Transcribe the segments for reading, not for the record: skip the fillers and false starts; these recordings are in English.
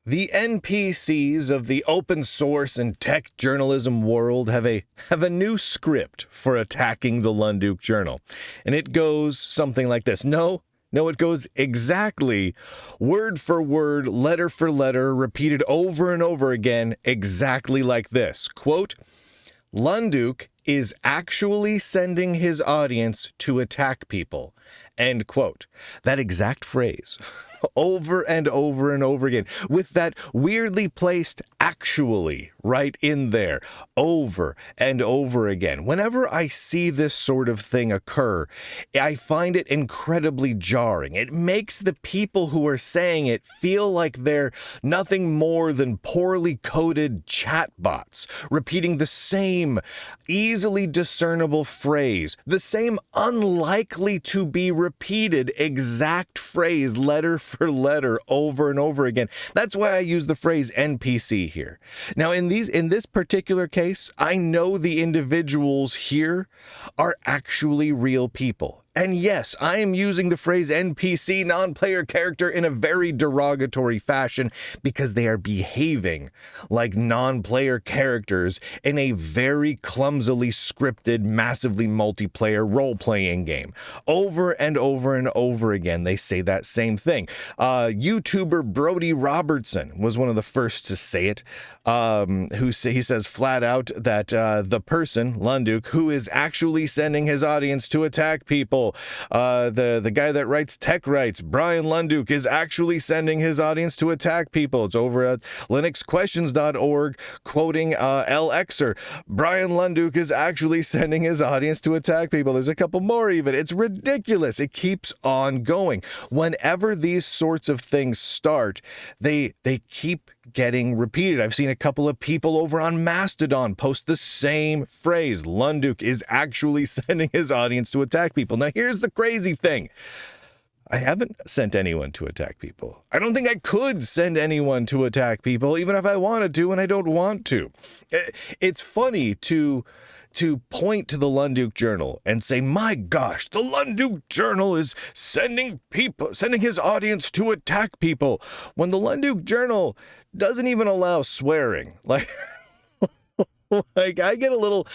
The NPCs of the open source and tech journalism world have a new script for attacking the Lunduke Journal. And it goes something like this. No, it goes exactly word for word, letter for letter, repeated over and over again, exactly like this. Quote, Lunduke is actually sending his audience to attack people. End quote. That exact phrase over and over and over again with that weirdly placed actually right in there over and over again. Whenever I see this sort of thing occur, I find it incredibly jarring. It makes the people who are saying it feel like they're nothing more than poorly coded chatbots, repeating the same easily discernible phrase, the same unlikely to be repeated exact phrase, letter for letter, over and over again. That's why I use the phrase NPC here. Now, in this particular case, I know the individuals here are actually real people. And yes, I am using the phrase NPC, non-player character, in a very derogatory fashion because they are behaving like non-player characters in a very clumsily scripted, massively multiplayer role-playing game. Over and over and over again, they say that same thing. YouTuber Brody Robertson was one of the first to say it, he says flat out that the person, Lunduke, who is actually sending his audience to attack people, the guy that writes tech writes, Brian Lunduke, is actually sending his audience to attack people. It's over at linuxquestions.org, quoting LXer. Brian Lunduke is actually sending his audience to attack people. There's a couple more even. It's ridiculous. It keeps on going. Whenever these sorts of things start, they keep getting repeated. I've seen a couple of people over on Mastodon post the same phrase. Lunduke is actually sending his audience to attack people. Now, here's the crazy thing. I haven't sent anyone to attack people. I don't think I could send anyone to attack people, even if I wanted to, and I don't want to. It's funny to point to the Lunduke Journal and say, my gosh, the Lunduke Journal is sending his audience to attack people, when the Lunduke Journal doesn't even allow swearing. Like I get a little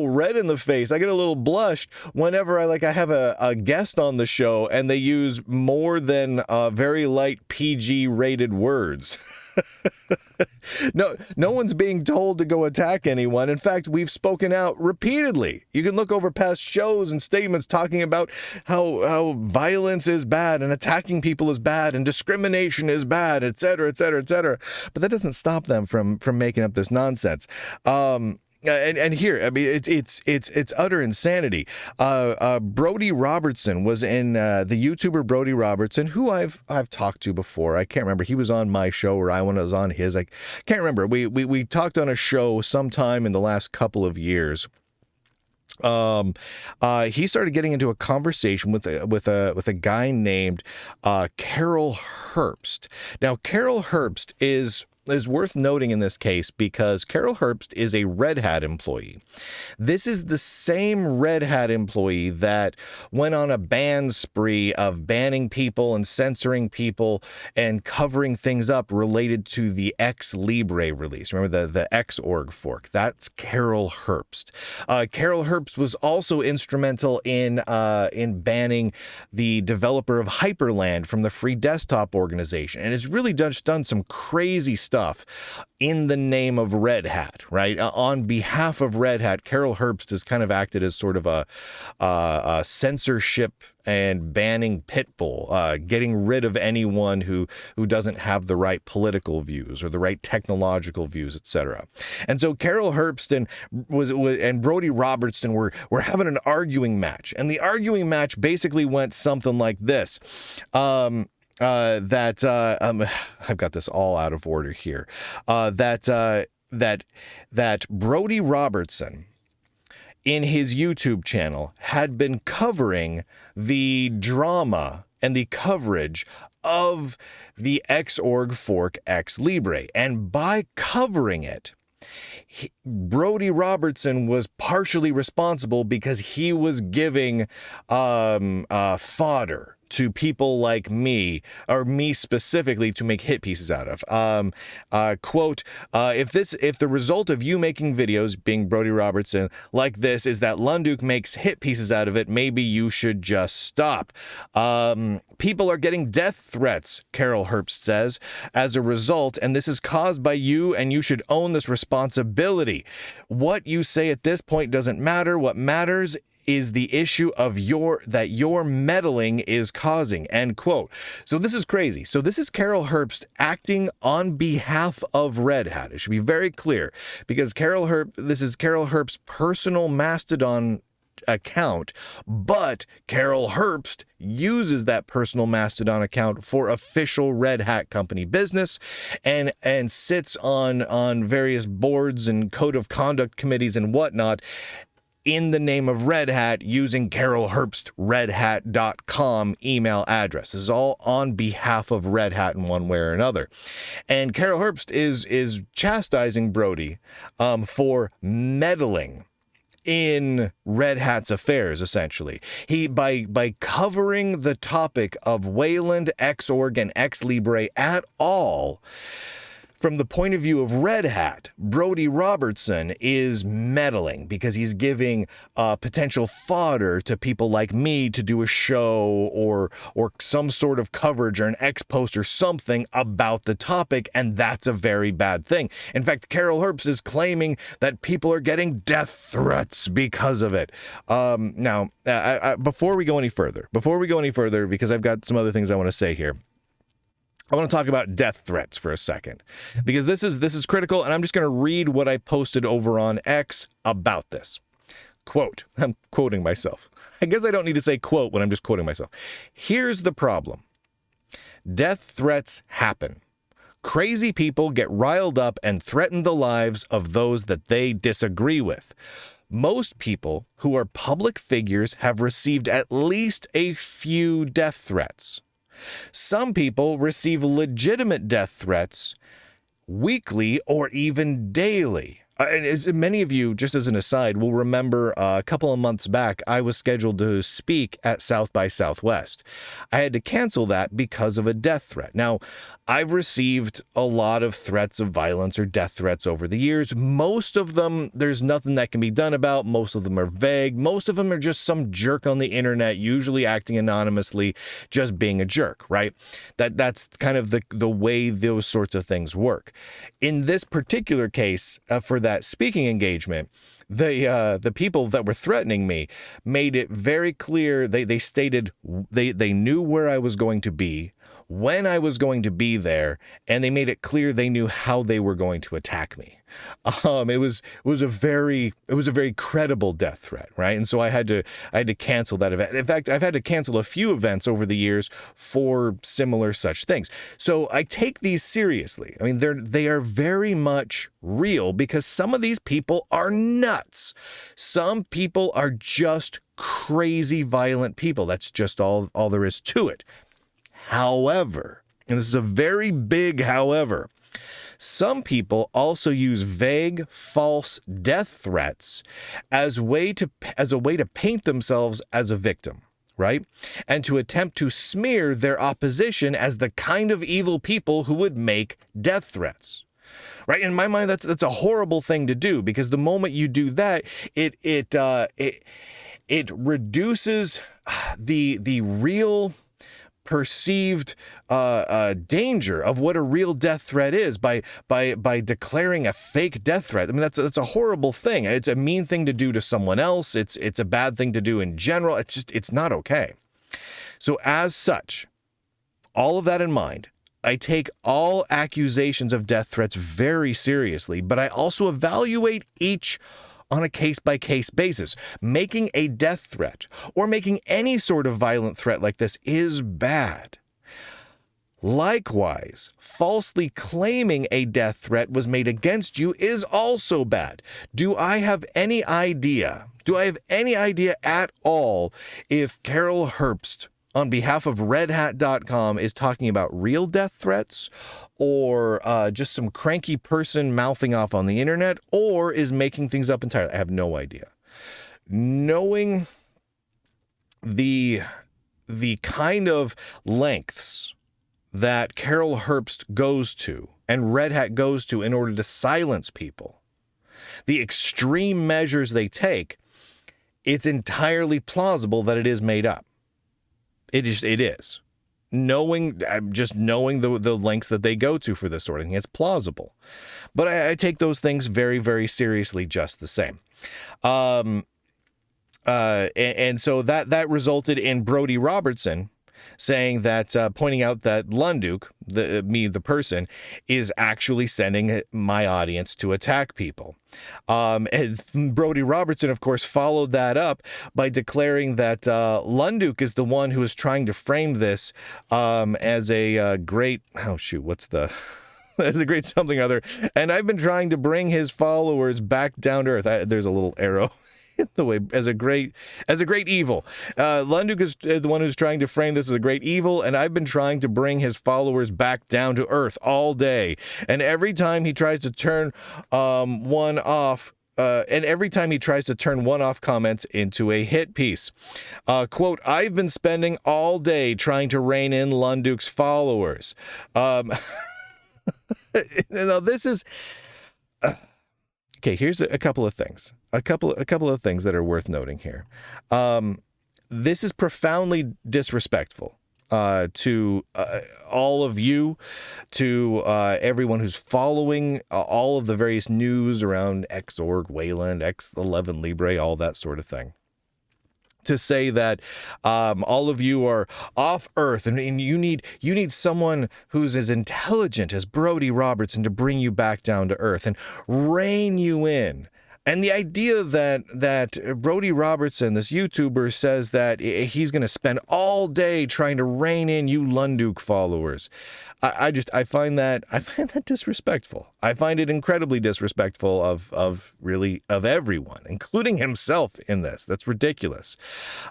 red in the face. I get a little blushed whenever I have a guest on the show and they use more than very light PG rated words. No one's being told to go attack anyone. In fact, we've spoken out repeatedly. You can look over past shows and statements talking about how violence is bad and attacking people is bad and discrimination is bad, etc., etc., etc. But that doesn't stop them from making up this nonsense. And here, I mean, it's utter insanity. Brody Robertson was in the YouTuber Brodie Robertson, who I've talked to before. I can't remember. He was on my show or I was on his. I can't remember. We talked on a show sometime in the last couple of years. He started getting into a conversation with a guy named Carol Herbst. Now, Carol Herbst is worth noting in this case because Carol Herbst is a Red Hat employee. This is the same Red Hat employee that went on a ban spree of banning people and censoring people and covering things up related to the Ex Libre release. Remember the Xorg fork? That's Carol Herbst. Carol Herbst was also instrumental in banning the developer of Hyperland from the Free Desktop organization, and has really done some crazy stuff in the name of Red Hat, right? On behalf of Red Hat, Carol Herbst has kind of acted as sort of a censorship and banning pit bull, getting rid of anyone who doesn't have the right political views or the right technological views, etc. And so Carol Herbst and Brodie Robertson were having an arguing match, and the arguing match basically went something like this. I've got this all out of order here. That Brodie Robertson in his YouTube channel had been covering the drama and the coverage of the Xorg fork Ex Libre, and by covering it, Brodie Robertson was partially responsible because he was giving fodder to people like me, or me specifically, to make hit pieces out of. Quote, if the result of you making videos, being Brody Robertson, like this is that Lunduke makes hit pieces out of it, maybe you should just stop. People are getting death threats, Carol Herbst says, as a result, and this is caused by you, and you should own this responsibility. What you say at this point doesn't matter. What matters is the issue of that your meddling is causing, end quote. So this is crazy. So this is Carol Herbst acting on behalf of Red Hat. It should be very clear, because this is Carol Herbst's personal Mastodon account, but Carol Herbst uses that personal Mastodon account for official Red Hat company business, and sits on various boards and code of conduct committees and whatnot in the name of Red Hat, using Carol Herbst redhat.com email address. This is all on behalf of Red Hat in one way or another. And Carol Herbst is chastising Brody for meddling in Red Hat's affairs, essentially. He by covering the topic of Wayland, Xorg, and Xlibre at all from the point of view of Red Hat, Brody Robertson is meddling, because he's giving potential fodder to people like me to do a show or some sort of coverage or an X post or something about the topic, and that's a very bad thing. In fact, Carol Herbst is claiming that people are getting death threats because of it. Now, before we go any further, because I've got some other things I want to say here, I want to talk about death threats for a second, because this is critical, and I'm just going to read what I posted over on X about this. Quote, I'm quoting myself. I guess I don't need to say quote when I'm just quoting myself. Here's the problem. Death threats happen. Crazy people get riled up and threaten the lives of those that they disagree with. Most people who are public figures have received at least a few death threats. Some people receive legitimate death threats weekly or even daily. And as many of you, just as an aside, will remember a couple of months back, I was scheduled to speak at South by Southwest. I had to cancel that because of a death threat. Now, I've received a lot of threats of violence or death threats over the years. Most of them, there's nothing that can be done about. Most of them are vague. Most of them are just some jerk on the internet, usually acting anonymously, just being a jerk, right? That's kind of the way those sorts of things work. In this particular case, for that speaking engagement, the people that were threatening me made it very clear. They stated they knew where I was going to be, when I was going to be there, and they made it clear they knew how they were going to attack me. It was a very credible death threat, right? And so I had to cancel that event. In fact, I've had to cancel a few events over the years for similar such things. So I take these seriously. I mean, they are very much real, because some of these people are nuts. Some people are just crazy, violent people. That's just all there is to it. However, and this is a very big however, some people also use vague, false death threats as a way to paint themselves as a victim, right? And to attempt to smear their opposition as the kind of evil people who would make death threats. Right? In my mind, that's a horrible thing to do, because the moment you do that, it reduces the real perceived danger of what a real death threat is by declaring a fake death threat. I mean, that's a horrible thing. It's a mean thing to do to someone else. It's a bad thing to do in general. It's not okay. So as such, all of that in mind, I take all accusations of death threats very seriously, but I also evaluate each on a case-by-case basis. Making a death threat or making any sort of violent threat like this is bad. Likewise, falsely claiming a death threat was made against you is also bad. Do I have any idea at all if Carol Herbst, on behalf of redhat.com, is talking about real death threats, or just some cranky person mouthing off on the internet, or is making things up entirely? I have no idea. Knowing the the kind of lengths that Carol Herbst goes to and Red Hat goes to in order to silence people, the extreme measures they take, it's entirely plausible that it is made up. It is. Knowing the lengths that they go to for this sort of thing, it's plausible. But I take those things very, very seriously just the same. And so that resulted in Brody Robertson saying that, pointing out that Lunduke, the person, is actually sending my audience to attack people. And Brodie Robertson, of course, followed that up by declaring that Lunduke is the one who is trying to frame this as a great, as a great something or other. And I've been trying to bring his followers back down to earth. There's a little arrow in the way, as a great evil. Lunduke is the one who's trying to frame this as a great evil, and I've been trying to bring his followers back down to earth all day. And every time he tries to turn one off comments into a hit piece. Quote, I've been spending all day trying to rein in Lunduke's followers. This is... Okay, here's a couple of things. A couple of things that are worth noting here. This is profoundly disrespectful to all of you, to everyone who's following all of the various news around Xorg, Wayland, X11 Libre, all that sort of thing. To say that all of you are off Earth and you need someone who's as intelligent as Brody Robertson to bring you back down to Earth and rein you in. And the idea that Brody Robertson, this YouTuber, says that he's going to spend all day trying to rein in you Lunduke followers, I find that disrespectful. I find it incredibly disrespectful of everyone, including himself in this. That's ridiculous.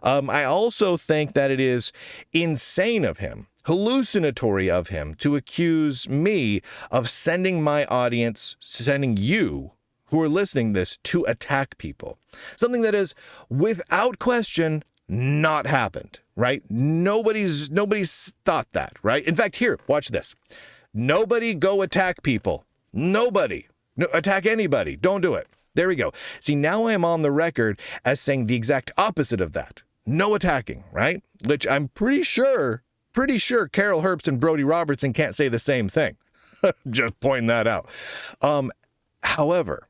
I also think that it is insane of him, hallucinatory of him, to accuse me of sending my audience, sending you who are listening to this, to attack people. Something that is, without question, not happened, right? Nobody's thought that, right? In fact, here, watch this. Nobody go attack people. Nobody. No, attack anybody. Don't do it. There we go. See, now I am on the record as saying the exact opposite of that. No attacking, right? Which I'm pretty sure Carol Herbst and Brody Robertson can't say the same thing. Just pointing that out. However,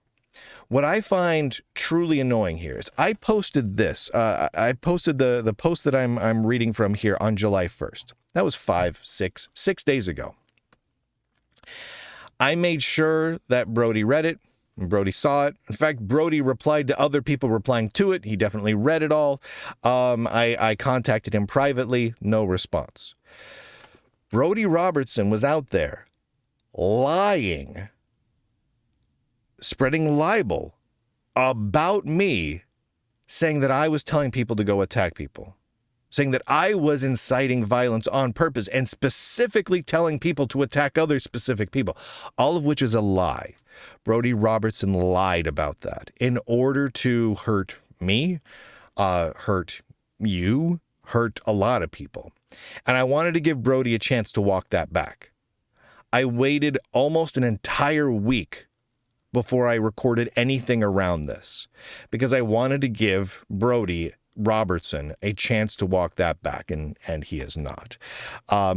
what I find truly annoying here is I posted this. I posted the post that I'm reading from here on July 1st. That was 6 days ago. I made sure that Brody read it and Brody saw it. In fact, Brody replied to other people replying to it. He definitely read it all. I contacted him privately. No response. Brody Robertson was out there lying, spreading libel about me, saying that I was telling people to go attack people, saying that I was inciting violence on purpose and specifically telling people to attack other specific people, all of which is a lie. Brody Robertson lied about that in order to hurt me, hurt you, hurt a lot of people. And I wanted to give Brody a chance to walk that back. I waited almost an entire week before I recorded anything around this, because I wanted to give Brody Robertson a chance to walk that back, and he is not.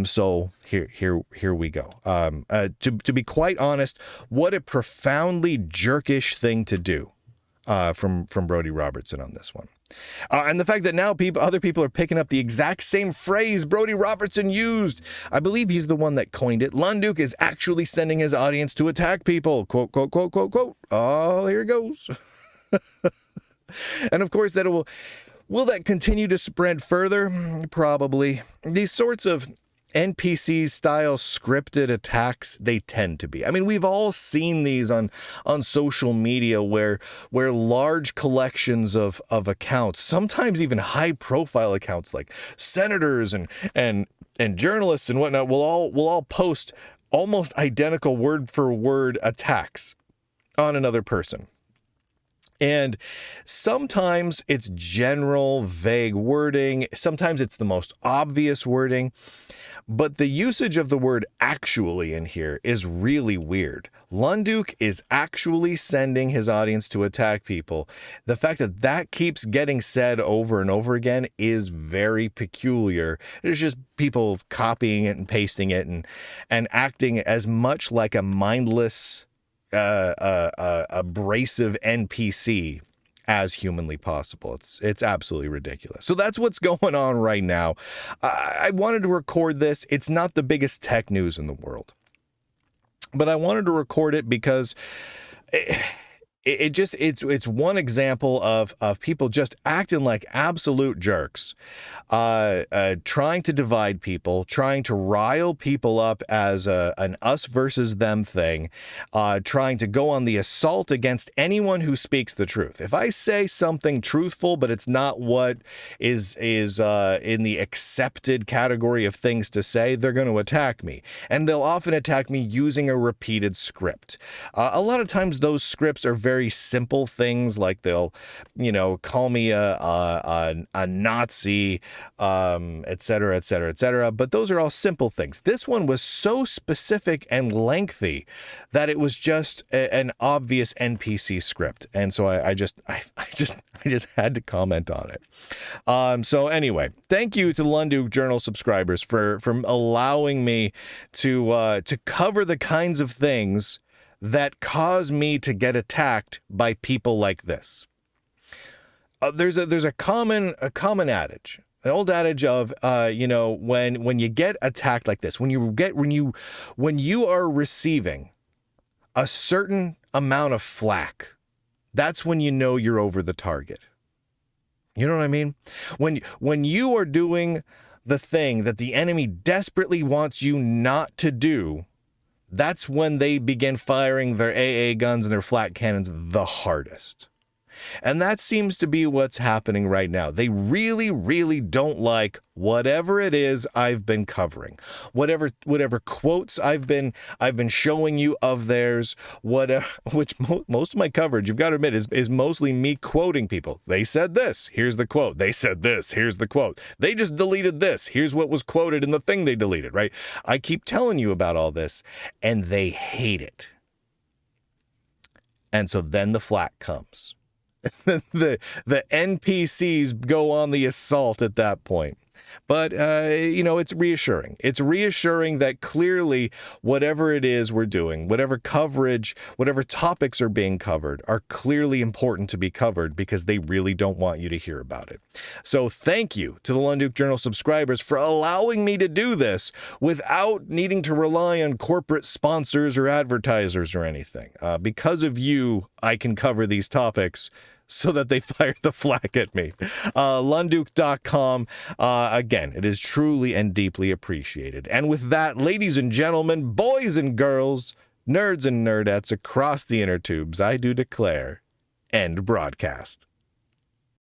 So here we go. To be quite honest, what a profoundly jerkish thing to do from Brody Robertson on this one. And the fact that now other people are picking up the exact same phrase Brody Robertson used. I believe he's the one that coined it. Lunduke is actually sending his audience to attack people. Quote, quote, quote, quote, quote. Oh, here it goes. And of course, will that continue to spread further? Probably. These sorts of NPC style scripted attacks, they tend to be. I mean, we've all seen these on social media where large collections of accounts, sometimes even high profile accounts like senators and journalists and whatnot, will all post almost identical word for word attacks on another person. And sometimes it's general, vague wording. Sometimes it's the most obvious wording. But the usage of the word actually in here is really weird. Lunduke is actually sending his audience to attack people. The fact that that keeps getting said over and over again is very peculiar. It's just people copying it and pasting it and acting as much like a mindless, abrasive NPC as humanly possible. It's absolutely ridiculous. So that's what's going on right now. I wanted to record this. It's not the biggest tech news in the world, but I wanted to record it because it's one example of people just acting like absolute jerks, trying to divide people, trying to rile people up as an us versus them thing, trying to go on the assault against anyone who speaks the truth. If I say something truthful, but it's not what is in the accepted category of things to say, they're going to attack me. And they'll often attack me using a repeated script. A lot of times those scripts are very simple things, like they'll, call me a Nazi, et cetera, et cetera, et cetera. But those are all simple things. This one was so specific and lengthy that it was just an obvious NPC script. And so I just had to comment on it. So anyway, thank you to Lunduke Journal subscribers for allowing me to cover the kinds of things that cause me to get attacked by people like this. There's a common adage, the old adage of when you get attacked like this, when you are receiving a certain amount of flack, that's when you know you're over the target. You know what I mean? When you are doing the thing that the enemy desperately wants you not to do, that's when they begin firing their AA guns and their flat cannons the hardest. And that seems to be what's happening right now. They really, really don't like whatever it is I've been covering. Whatever quotes I've been showing you of theirs, which most of my coverage, you've got to admit, is mostly me quoting people. They said this, here's the quote. They said this, here's the quote. They just deleted this, here's what was quoted in the thing they deleted, right? I keep telling you about all this, and they hate it. And so then the flack comes. the NPCs go on the assault at that point. But, it's reassuring. It's reassuring that clearly whatever it is we're doing, whatever coverage, whatever topics are being covered are clearly important to be covered because they really don't want you to hear about it. So thank you to the Lunduke Journal subscribers for allowing me to do this without needing to rely on corporate sponsors or advertisers or anything. Because of you, I can cover these topics so that they fire the flack at me. Lunduke.com. Again, it is truly and deeply appreciated. And with that, ladies and gentlemen, boys and girls, nerds and nerdettes across the inner tubes, I do declare, end broadcast.